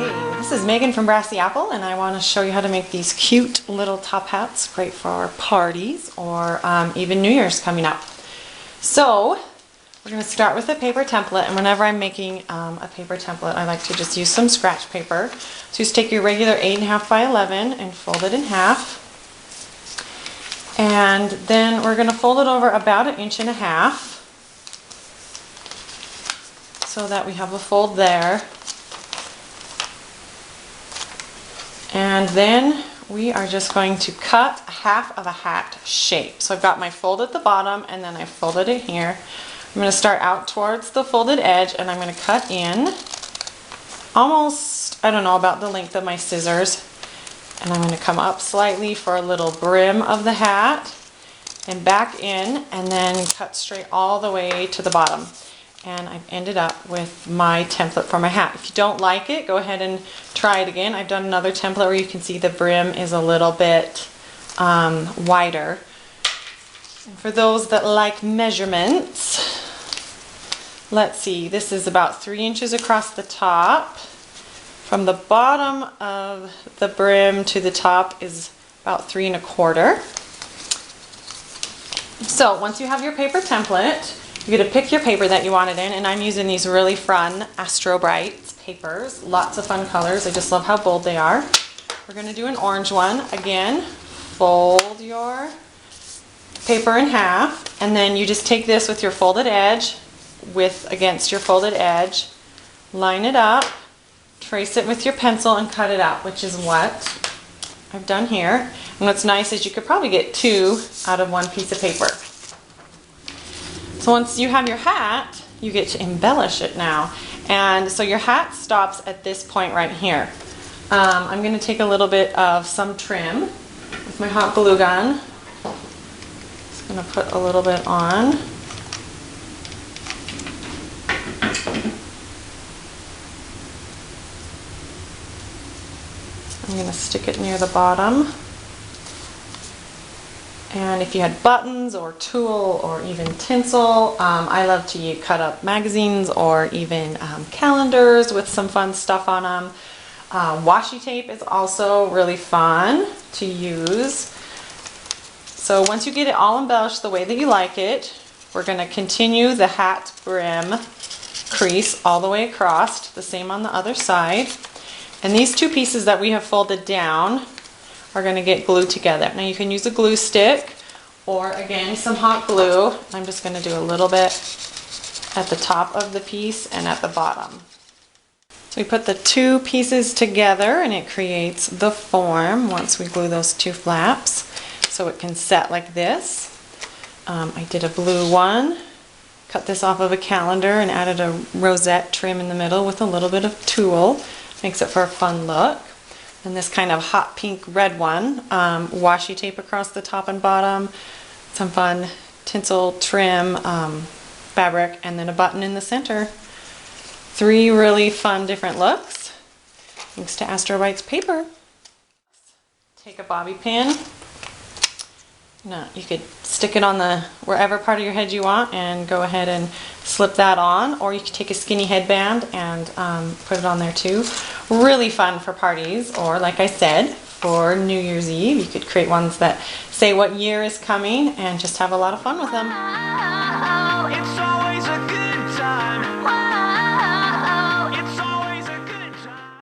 Hey, this is Megan from Brassy Apple, and I want to show you how to make these cute little top hats, great for parties or even New Year's coming up. So we're going to start with a paper template, and whenever I'm making a paper template, I like to just use some scratch paper. So just take your regular 8.5 by 11 and fold it in half. And then we're going to fold it over about 1.5 inches so that we have a fold there. And then we are just going to cut half of a hat shape. So I've got my fold at the bottom and then I folded it here. I'm going to start out towards the folded edge and I'm going to cut in almost, I don't know, about the length of my scissors. And I'm going to come up slightly for a little brim of the hat and back in and then cut straight all the way to the bottom. And I've ended up with my template for my hat. If you don't like it, go ahead and try it again. I've done another template where you can see the brim is a little bit wider. And for those that like measurements, let's see, this is about 3 inches across the top. From the bottom of the brim to the top is about 3 1/4. So once you have your paper template, you're going to pick your paper that you want it in, and I'm using these really fun Astro Brights papers. Lots of fun colors. I just love how bold they are. We're going to do an orange one. Again, fold your paper in half, and then you just take this with your folded edge, against your folded edge, line it up, trace it with your pencil, and cut it out, which is what I've done here. And what's nice is you could probably get 2 out of 1 piece of paper. So once you have your hat, you get to embellish it now. And so your hat stops at this point right here. I'm going to take a little bit of some trim with my hot glue gun. Just going to put a little bit on. I'm going to stick it near the bottom. And if you had buttons or tulle or even tinsel, I love to cut up magazines or even calendars with some fun stuff on them. Washi tape is also really fun to use. So once you get it all embellished the way that you like it, we're going to continue the hat brim crease all the way across, the same on the other side. And these 2 pieces that we have folded down are going to get glued together. Now you can use a glue stick or again some hot glue. I'm just going to do a little bit at the top of the piece and at the bottom. So we put the 2 pieces together and it creates the form once we glue those 2 flaps, so it can set like this. I did a blue one, cut this off of a calendar and added a rosette trim in the middle with a little bit of tulle. Makes it for a fun look. And this kind of hot pink red one, washi tape across the top and bottom, some fun tinsel trim fabric, and then a button in the center. 3 really fun different looks, thanks to Astro Brights paper. Take a bobby pin. Now you could stick it on wherever part of your head you want and go ahead and slip that on, or you could take a skinny headband and put it on there too. Really fun for parties, or like I said, for New Year's Eve. You could create ones that say what year is coming and just have a lot of fun with them. It's always a good time.